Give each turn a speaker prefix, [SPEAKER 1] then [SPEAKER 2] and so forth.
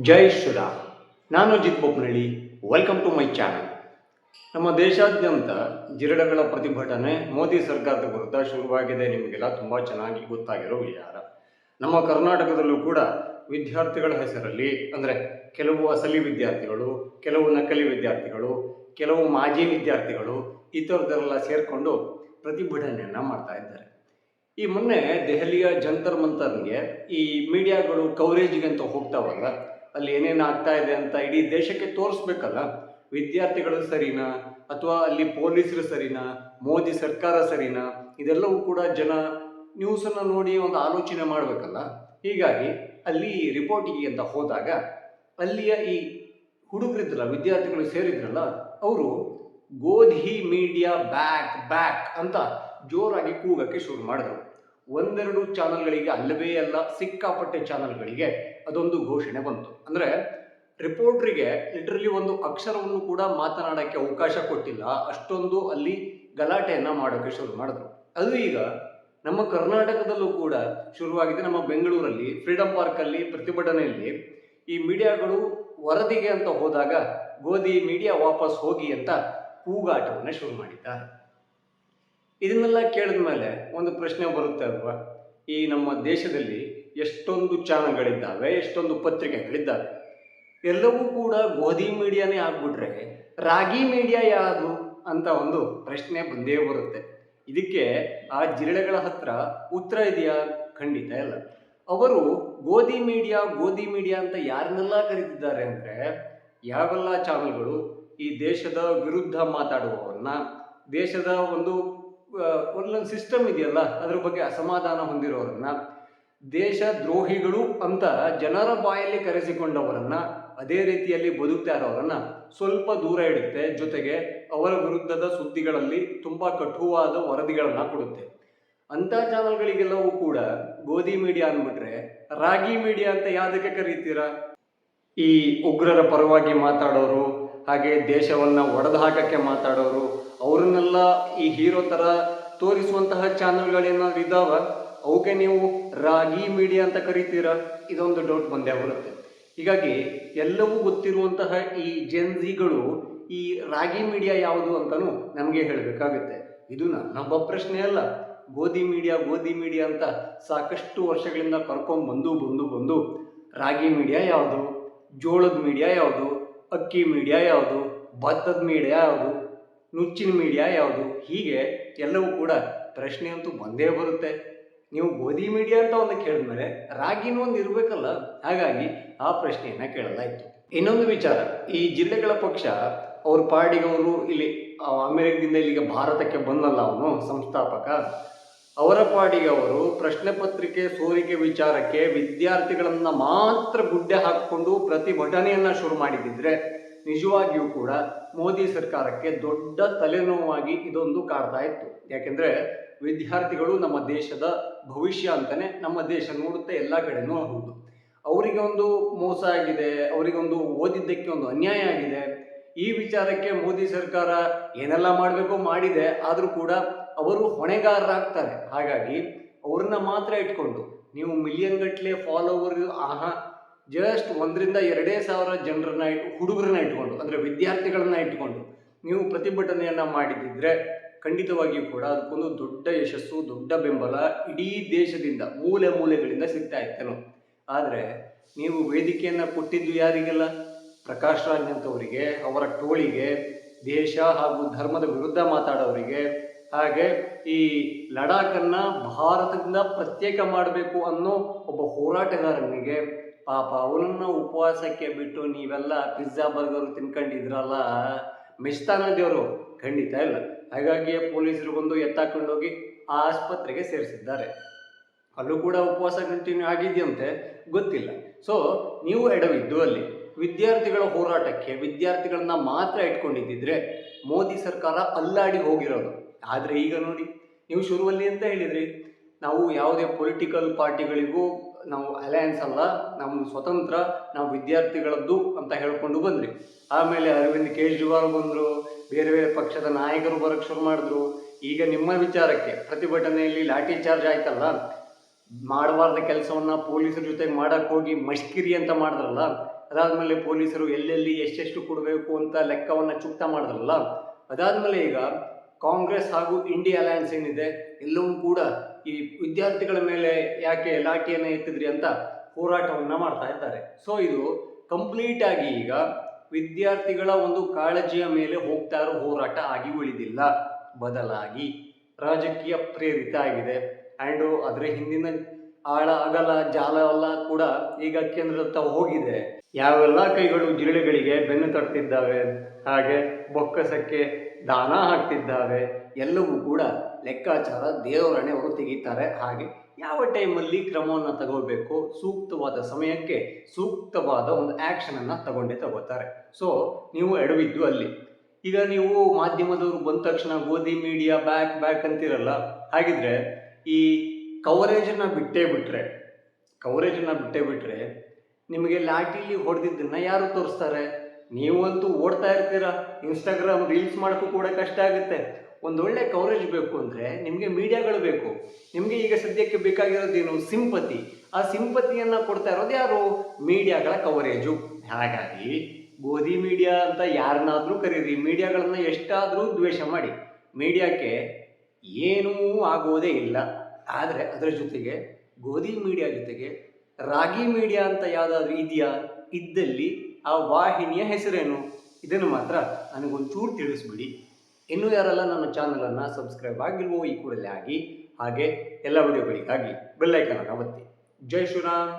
[SPEAKER 1] ಜೈ ಶ್ರೀರಾಮ್. ನಾನು Ajith Bopanahalli. Welcome to my channel. ನಮ್ಮ ದೇಶಾದ್ಯಂತ ಜಿರಳೆಗಳ ಪ್ರತಿಭಟನೆ ಮೋದಿ ಸರ್ಕಾರದ ವಿರುದ್ಧ ಶುರುವಾಗಿದೆ. ನಿಮಗೆಲ್ಲ ತುಂಬ ಚೆನ್ನಾಗಿ ಗೊತ್ತಾಗಿರೋ ವಿಚಾರ. ನಮ್ಮ ಕರ್ನಾಟಕದಲ್ಲೂ ಕೂಡ ವಿದ್ಯಾರ್ಥಿಗಳ ಹೆಸರಲ್ಲಿ ಅಂದರೆ ಕೆಲವು ಅಸಲಿ ವಿದ್ಯಾರ್ಥಿಗಳು, ಕೆಲವು ನಕಲಿ ವಿದ್ಯಾರ್ಥಿಗಳು, ಕೆಲವು ಮಾಜಿ ವಿದ್ಯಾರ್ಥಿಗಳು ಈ ಥರದ್ದೆಲ್ಲ ಸೇರಿಕೊಂಡು ಪ್ರತಿಭಟನೆಯನ್ನು ಮಾಡ್ತಾ ಇದ್ದಾರೆ. ಈ ಮೊನ್ನೆ ದೆಹಲಿಯ ಜಂತರ್ ಮಂತರ್ಗೆ ಈ ಮೀಡಿಯಾಗಳು ಕವರೇಜ್ಗೆ ಅಂತ ಹೋಗ್ತಾವಲ್ಲ, ಅಲ್ಲಿ ಏನೇನು ಆಗ್ತಾ ಇದೆ ಅಂತ ಇಡೀ ದೇಶಕ್ಕೆ ತೋರಿಸ್ಬೇಕಲ್ಲ. ವಿದ್ಯಾರ್ಥಿಗಳು ಸರಿನಾ ಅಥವಾ ಅಲ್ಲಿ ಪೊಲೀಸರು ಸರಿನಾ, ಮೋದಿ ಸರ್ಕಾರ ಸರಿನಾ, ಇದೆಲ್ಲವೂ ಕೂಡ ಜನ ನ್ಯೂಸನ್ನು ನೋಡಿ ಒಂದು ಆಲೋಚನೆ ಮಾಡಬೇಕಲ್ಲ. ಹೀಗಾಗಿ ಅಲ್ಲಿ ರಿಪೋರ್ಟಿಗೆ ಅಂತ ಹೋದಾಗ ಅಲ್ಲಿಯ ಈ ಹುಡುಗರಿದ್ರಲ್ಲ, ವಿದ್ಯಾರ್ಥಿಗಳು ಸೇರಿದ್ರಲ್ಲ, ಅವರು ಗೋಧಿ ಮೀಡಿಯಾ ಬ್ಯಾಕ್ ಬ್ಯಾಕ್ ಅಂತ ಜೋರಾಗಿ ಕೂಗಕ್ಕೆ ಶುರು ಮಾಡಿದ್ರು. ಒಂದೆರಡು ಚಾನಲ್ಗಳಿಗೆ ಅಲ್ಲವೇ ಅಲ್ಲ, ಸಿಕ್ಕಾಪಟ್ಟೆ ಚಾನಲ್ಗಳಿಗೆ ಅದೊಂದು ಘೋಷಣೆ ಬಂತು. ಅಂದರೆ ರಿಪೋರ್ಟ್ರಿಗೆ ಲಿಟ್ರಲಿ ಒಂದು ಅಕ್ಷರವನ್ನು ಕೂಡ ಮಾತನಾಡೋಕ್ಕೆ ಅವಕಾಶ ಕೊಟ್ಟಿಲ್ಲ, ಅಷ್ಟೊಂದು ಅಲ್ಲಿ ಗಲಾಟೆಯನ್ನು ಮಾಡೋಕ್ಕೆ ಶುರು ಮಾಡಿದ್ರು. ಅದು ಈಗ ನಮ್ಮ ಕರ್ನಾಟಕದಲ್ಲೂ ಕೂಡ ಶುರುವಾಗಿದೆ. ನಮ್ಮ ಬೆಂಗಳೂರಲ್ಲಿ ಫ್ರೀಡಂ ಪಾರ್ಕಲ್ಲಿ ಪ್ರತಿಭಟನೆಯಲ್ಲಿ ಈ ಮೀಡಿಯಾಗಳು ವರದಿಗೆ ಅಂತ ಹೋದಾಗ ಗೋಧಿ ಮೀಡಿಯಾ ವಾಪಸ್ ಹೋಗಿ ಅಂತ ಕೂಗಾಟವನ್ನು ಶುರು ಮಾಡಿದ್ದಾರೆ. ಇದನ್ನೆಲ್ಲ ಕೇಳಿದ ಮೇಲೆ ಒಂದು ಪ್ರಶ್ನೆ ಬರುತ್ತೆ ಅಲ್ವಾ, ಈ ನಮ್ಮ ದೇಶದಲ್ಲಿ ಎಷ್ಟೊಂದು ಚಾನಲ್ಗಳಿದ್ದಾವೆ, ಎಷ್ಟೊಂದು ಪತ್ರಿಕೆಗಳಿದ್ದಾವೆ, ಎಲ್ಲವೂ ಕೂಡ ಗೋಧಿ ಮೀಡಿಯಾನೇ ಆಗ್ಬಿಟ್ರೆ ರಾಗಿ ಮೀಡಿಯಾ ಯಾವುದು ಅಂತ ಒಂದು ಪ್ರಶ್ನೆ ಬಂದೇ ಬರುತ್ತೆ. ಇದಕ್ಕೆ ಆ ಜಿರಳೆಗಳ ಹತ್ರ ಉತ್ತರ ಇದೆಯಾ? ಖಂಡಿತ ಇಲ್ಲ. ಅವರು ಗೋಧಿ ಮೀಡಿಯಾ ಅಂತ ಯಾರನ್ನೆಲ್ಲ ಕರೀತಿದ್ದಾರೆ ಅಂದರೆ, ಯಾವೆಲ್ಲ ಚಾನಲ್ಗಳು ಈ ದೇಶದ ವಿರುದ್ಧ ಮಾತಾಡುವವರನ್ನ, ದೇಶದ ಒಂದೊಂದು ಸಿಸ್ಟಮ್ ಇದೆಯಲ್ಲ ಅದ್ರ ಬಗ್ಗೆ ಅಸಮಾಧಾನ ಹೊಂದಿರೋರನ್ನ, ದೇಶ ದ್ರೋಹಿಗಳು ಅಂತ ಜನರ ಬಾಯಲ್ಲಿ ಕರೆಸಿಕೊಂಡವರನ್ನ, ಅದೇ ರೀತಿಯಲ್ಲಿ ಬದುಕ್ತಾ ಇರೋರನ್ನ ಸ್ವಲ್ಪ ದೂರ ಇಡುತ್ತೆ. ಜೊತೆಗೆ ಅವರ ವಿರುದ್ಧದ ಸುದ್ದಿಗಳಲ್ಲಿ ತುಂಬ ಕಠುವಾದ ವರದಿಗಳನ್ನು ಕೊಡುತ್ತೆ. ಅಂಥ ಚಾನಲ್ಗಳಿಗೆಲ್ಲವೂ ಕೂಡ ಗೋಧಿ ಮೀಡಿಯಾ ಅಂದ್ಬಿಟ್ರೆ ರಾಗಿ ಮೀಡಿಯಾ ಅಂತ ಯಾವುದಕ್ಕೆ ಕರೀತೀರಾ? ಈ ಉಗ್ರರ ಪರವಾಗಿ ಮಾತಾಡೋರು, ಹಾಗೆ ದೇಶವನ್ನು ಒಡೆದು ಹಾಕಕ್ಕೆ ಮಾತಾಡೋರು, ಅವ್ರನ್ನೆಲ್ಲ ಈ ಹೀರೋ ಥರ ತೋರಿಸುವಂತಹ ಚಾನಲ್ಗಳೇನಾದ್ರು ಇದ್ದಾವ, ಅವಕ್ಕೆ ನೀವು ರಾಗಿ ಮೀಡಿಯಾ ಅಂತ ಕರಿತೀರಾ? ಇದೊಂದು ಡೌಟ್ ಬಂದೇ ಬರುತ್ತೆ. ಹೀಗಾಗಿ ಎಲ್ಲವೂ ಗೊತ್ತಿರುವಂತಹ ಈ ಜೆನ್ಜಿಗಳು ಈ ರಾಗಿ ಮೀಡಿಯಾ ಯಾವುದು ಅಂತಲೂ ನಮಗೆ ಹೇಳಬೇಕಾಗುತ್ತೆ. ಇದು ನನ್ನೊಬ್ಬ ಪ್ರಶ್ನೆ ಅಲ್ಲ. ಗೋಧಿ ಮೀಡಿಯಾ ಅಂತ ಸಾಕಷ್ಟು ವರ್ಷಗಳಿಂದ ಬಂದು ರಾಗಿ ಮೀಡಿಯಾ ಯಾವುದು, ಜೋಳದ ಮೀಡಿಯಾ ಯಾವುದು, ಅಕ್ಕಿ ಮೀಡಿಯಾ ಯಾವುದು, ಭತ್ತದ ಮೀಡಿಯಾ ಯಾವುದು, ನುಚ್ಚಿನ ಮೀಡಿಯಾ ಯಾವುದು, ಹೀಗೆ ಎಲ್ಲವೂ ಕೂಡ ಪ್ರಶ್ನೆ ಅಂತೂ ಬಂದೇ ಬರುತ್ತೆ. ನೀವು ಗೋಧಿ ಮೀಡಿಯಾ ಅಂತ ಒಂದು ಕೇಳಿದ್ಮೇಲೆ ರಾಗಿನೂ ಒಂದು ಇರಬೇಕಲ್ಲ, ಹಾಗಾಗಿ ಆ ಪ್ರಶ್ನೆಯನ್ನು ಕೇಳಲಾಯಿತು. ಇನ್ನೊಂದು ವಿಚಾರ, ಈ ಜಿಲ್ಲೆಗಳ ಪಕ್ಷ ಅವ್ರ ಪಾರ್ಟಿಗೆ ಅವರು ಇಲ್ಲಿ ಅಮೆರಿಕದಿಂದ ಇಲ್ಲಿಗೆ ಭಾರತಕ್ಕೆ ಬಂದಲ್ಲ ಅವನು ಸಂಸ್ಥಾಪಕ, ಅವರ ಪಾಡಿಗೆ ಅವರು ಪ್ರಶ್ನೆ ಪತ್ರಿಕೆ ಸೋರಿಕೆ ವಿಚಾರಕ್ಕೆ ವಿದ್ಯಾರ್ಥಿಗಳನ್ನು ಮಾತ್ರ ಗುಡ್ಡೆ ಹಾಕಿಕೊಂಡು ಪ್ರತಿಭಟನೆಯನ್ನು ಶುರು ಮಾಡಿದ್ದಿದ್ರೆ ನಿಜವಾಗಿಯೂ ಕೂಡ ಮೋದಿ ಸರ್ಕಾರಕ್ಕೆ ದೊಡ್ಡ ತಲೆನೋವಾಗಿ ಇದೊಂದು ಕಾಡ್ತಾ ಇತ್ತು. ಯಾಕೆಂದರೆ ವಿದ್ಯಾರ್ಥಿಗಳು ನಮ್ಮ ದೇಶದ ಭವಿಷ್ಯ ಅಂತಲೇ ನಮ್ಮ ದೇಶ ನೋಡುತ್ತೆ, ಎಲ್ಲ ಕಡೆನೂ ಹೌದು. ಅವರಿಗೆ ಒಂದು ಮೋಸ ಆಗಿದೆ, ಅವರಿಗೊಂದು ಓದಿದ್ದಕ್ಕೆ ಒಂದು ಅನ್ಯಾಯ ಆಗಿದೆ. ಈ ವಿಚಾರಕ್ಕೆ ಮೋದಿ ಸರ್ಕಾರ ಏನೆಲ್ಲ ಮಾಡಬೇಕೋ ಮಾಡಿದೆ, ಆದರೂ ಕೂಡ ಅವರು ಹೊಣೆಗಾರರಾಗ್ತಾರೆ. ಹಾಗಾಗಿ ಅವ್ರನ್ನ ಮಾತ್ರ ಇಟ್ಕೊಂಡು ನೀವು ಮಿಲಿಯನ್ ಗಟ್ಟಲೆ ಫಾಲೋವರ್ ಜಸ್ಟ್ 1,000-2,000 ಜನರನ್ನ ಹುಡುಗರನ್ನ ಇಟ್ಕೊಂಡು, ಅಂದರೆ ವಿದ್ಯಾರ್ಥಿಗಳನ್ನ ಇಟ್ಕೊಂಡು ನೀವು ಪ್ರತಿಭಟನೆಯನ್ನು ಮಾಡಿದ್ದಿದ್ರೆ ಖಂಡಿತವಾಗಿಯೂ ಕೂಡ ಅದಕ್ಕೊಂದು ದೊಡ್ಡ ಯಶಸ್ಸು, ದೊಡ್ಡ ಬೆಂಬಲ ಇಡೀ ದೇಶದಿಂದ ಮೂಲೆ ಮೂಲೆಗಳಿಂದ ಸಿಗ್ತಾ ಇತ್ತೇನೋ. ಆದರೆ ನೀವು ವೇದಿಕೆಯನ್ನು ಕೊಟ್ಟಿದ್ದು ಯಾರಿಗೆಲ್ಲ? ಪ್ರಕಾಶ್ ರಾಜ್ ಅಂತವರಿಗೆ, ಅವರ ಟೋಳಿಗೆ, ದೇಶ ಹಾಗೂ ಧರ್ಮದ ವಿರುದ್ಧ ಮಾತಾಡೋರಿಗೆ, ಹಾಗೆ ಈ ಲಡಾಖನ್ನು ಭಾರತದಿಂದ ಪ್ರತ್ಯೇಕ ಮಾಡಬೇಕು ಅನ್ನೋ ಒಬ್ಬ ಹೋರಾಟಗಾರನಿಗೆ, ಪಾಪ ಅವನನ್ನು ಉಪವಾಸಕ್ಕೆ ಬಿಟ್ಟು ನೀವೆಲ್ಲ ಪಿಜ್ಜಾ ಬರ್ಗರು ತಿನ್ಕೊಂಡಿದ್ರಲ್ಲ, ಮೆಚ್ತಾನ ದೇವರು? ಖಂಡಿತ ಇಲ್ಲ. ಹಾಗಾಗಿಯೇ ಪೊಲೀಸರು ಬಂದು ಎತ್ತಾಕೊಂಡೋಗಿ ಆ ಆಸ್ಪತ್ರೆಗೆ ಸೇರಿಸಿದ್ದಾರೆ. ಅಲ್ಲೂ ಕೂಡ ಉಪವಾಸ ಕಂಟಿನ್ಯೂ ಆಗಿದೆಯಂತೆ, ಗೊತ್ತಿಲ್ಲ. ಸೊ ನೀವು ಎಡವಿದ್ದು ಅಲ್ಲಿ ವಿದ್ಯಾರ್ಥಿಗಳ ಹೋರಾಟಕ್ಕೆ ವಿದ್ಯಾರ್ಥಿಗಳನ್ನ ಮಾತ್ರ ಇಟ್ಕೊಂಡಿದ್ದಿದ್ರೆ ಮೋದಿ ಸರ್ಕಾರ ಅಲ್ಲಾಡಿ ಹೋಗಿರೋದು. ಆದರೆ ಈಗ ನೋಡಿ, ನೀವು ಶುರುವಲ್ಲಿ ಅಂತ ಹೇಳಿದ್ರಿ, ನಾವು ಯಾವುದೇ ಪೊಲಿಟಿಕಲ್ ಪಾರ್ಟಿಗಳಿಗೂ ನಾವು ಅಲಯನ್ಸ್ ಅಲ್ಲ, ನಮ್ಮ ಸ್ವತಂತ್ರ, ನಾವು ವಿದ್ಯಾರ್ಥಿಗಳದ್ದು ಅಂತ ಹೇಳ್ಕೊಂಡು ಬಂದ್ರಿ. ಆಮೇಲೆ ಅರವಿಂದ್ ಕೇಜ್ರಿವಾಲ್ ಬಂದರು, ಬೇರೆ ಬೇರೆ ಪಕ್ಷದ ನಾಯಕರು ಬರೋಕ್ಕೆ ಶುರು ಮಾಡಿದ್ರು. ಈಗ ನಿಮ್ಮ ವಿಚಾರಕ್ಕೆ ಪ್ರತಿಭಟನೆಯಲ್ಲಿ ಲಾಠಿ ಚಾರ್ಜ್ ಆಯ್ತಲ್ಲ, ಮಾಡಬಾರ್ದ ಕೆಲಸವನ್ನು ಪೊಲೀಸರ ಜೊತೆಗೆ ಮಾಡೋಕ್ಕೆ ಹೋಗಿ ಮಷ್ಕಿರಿ ಅಂತ ಮಾಡಿದ್ರಲ್ಲ, ಅದಾದಮೇಲೆ ಪೊಲೀಸರು ಎಲ್ಲೆಲ್ಲಿ ಎಷ್ಟೆಷ್ಟು ಕೊಡಬೇಕು ಅಂತ ಲೆಕ್ಕವನ್ನು ಚುಕ್ತ ಮಾಡಿದ್ರಲ್ಲ. ಅದಾದಮೇಲೆ ಈಗ ಕಾಂಗ್ರೆಸ್ ಹಾಗೂ ಇಂಡಿಯಾ ಅಲಯನ್ಸ್ ಏನಿದೆ ಎಲ್ಲವೂ ಕೂಡ ಈ ವಿದ್ಯಾರ್ಥಿಗಳ ಮೇಲೆ ಯಾಕೆ ಲಾಠಿಯನ್ನು ಎತ್ತಿದ್ರಿ ಅಂತ ಹೋರಾಟವನ್ನು ಮಾಡ್ತಾ ಇದ್ದಾರೆ. ಸೊ ಇದು ಕಂಪ್ಲೀಟ್ ಆಗಿ ಈಗ ವಿದ್ಯಾರ್ಥಿಗಳ ಒಂದು ಕಾಳಜಿಯ ಮೇಲೆ ಹೋಗ್ತಾ ಇರೋ ಹೋರಾಟ ಆಗಿ ಉಳಿದಿಲ್ಲ, ಬದಲಾಗಿ ರಾಜಕೀಯ ಪ್ರೇರಿತ ಆಗಿದೆ. ಆ್ಯಂಡ್ ಅದರ ಹಿಂದಿನ ಆಳ ಅಗಲ ಜಾಲ ಎಲ್ಲ ಕೂಡ ಈಗ ಕೇಂದ್ರದತ್ತ ಹೋಗಿದೆ. ಯಾವೆಲ್ಲ ಕೈಗಳು ಜಿರಳೆಗಳಿಗೆ ಬೆನ್ನು ತಡ್ತಿದ್ದಾವೆ, ಹಾಗೆ ಬೊಕ್ಕಸಕ್ಕೆ ದಾನ ಹಾಕ್ತಿದ್ದಾವೆ, ಎಲ್ಲವೂ ಕೂಡ ಲೆಕ್ಕಾಚಾರ ದೇವರಣೆ ಅವರು ತೆಗಿತಾರೆ. ಹಾಗೆ ಯಾವ ಟೈಮಲ್ಲಿ ಕ್ರಮವನ್ನು ತಗೋಬೇಕು, ಸೂಕ್ತವಾದ ಸಮಯಕ್ಕೆ ಸೂಕ್ತವಾದ ಒಂದು ಆ್ಯಕ್ಷನನ್ನು ತಗೋತಾರೆ. ಸೊ ನೀವು ಎಡವಿದ್ದು ಅಲ್ಲಿ. ಈಗ ನೀವು ಮಾಧ್ಯಮದವರು ಬಂದ ತಕ್ಷಣ ಗೋಧಿ ಮೀಡಿಯಾ ಬ್ಯಾಕ್ ಅಂತಿರಲ್ಲ, ಹಾಗಿದ್ರೆ ಈ ಕವರೇಜನ್ನು ಬಿಟ್ಟೇ ಬಿಟ್ಟರೆ ನಿಮಗೆ ಲಾಠಿಲಿ ಹೊಡೆದಿದ್ದನ್ನು ಯಾರು ತೋರಿಸ್ತಾರೆ? ನೀವಂತೂ ಓಡ್ತಾ ಇರ್ತೀರಾ, ಇನ್ಸ್ಟಾಗ್ರಾಮ್ ರೀಲ್ಸ್ ಮಾಡೋಕ್ಕೂ ಕೂಡ ಕಷ್ಟ ಆಗುತ್ತೆ. ಒಂದೊಳ್ಳೆ ಕವರೇಜ್ ಬೇಕು ಅಂದರೆ ನಿಮಗೆ ಮೀಡಿಯಾಗಳು ಬೇಕು. ನಿಮಗೆ ಈಗ ಸದ್ಯಕ್ಕೆ ಬೇಕಾಗಿರೋದೇನು? ಸಿಂಪತಿ. ಆ ಸಿಂಪತಿಯನ್ನು ಕೊಡ್ತಾ ಇರೋದು ಯಾರು? ಮೀಡಿಯಾಗಳ ಕವರೇಜು. ಹಾಗಾಗಿ ಗೋಧಿ ಮೀಡಿಯಾ ಅಂತ ಯಾರನ್ನಾದರೂ ಕರೀರಿ, ಮೀಡಿಯಾಗಳನ್ನು ಎಷ್ಟಾದರೂ ದ್ವೇಷ ಮಾಡಿ, ಮೀಡಿಯಾಕ್ಕೆ ಏನೂ ಆಗೋದೇ ಇಲ್ಲ. ಆದರೆ ಅದರ ಜೊತೆಗೆ ಗೋಧಿ ಮೀಡಿಯಾ ಜೊತೆಗೆ ರಾಗಿ ಮೀಡಿಯಾ ಅಂತ ಯಾವುದಾದ್ರೂ ಇದೆಯಾ? ಇದ್ದಲ್ಲಿ ಆ ವಾಹಿನಿಯ ಹೆಸರೇನು? ಇದನ್ನು ಮಾತ್ರ ನನಗೊಂಚೂರು ತಿಳಿಸ್ಬಿಡಿ. ಇನ್ನೂ ಯಾರೆಲ್ಲ ನನ್ನ ಚಾನಲನ್ನು ಸಬ್ಸ್ಕ್ರೈಬ್ ಆಗಿಲ್ವೋ ಈ ಕೂಡಲೇ ಆಗಿ, ಹಾಗೆ ಎಲ್ಲ ವಿಡಿಯೋಗಳಿಗಾಗಿ ಬೆಲ್ಲೈಕನನ್ನು ಒತ್ತಿ. ಜೈ ಶ್ರೀರಾಮ್.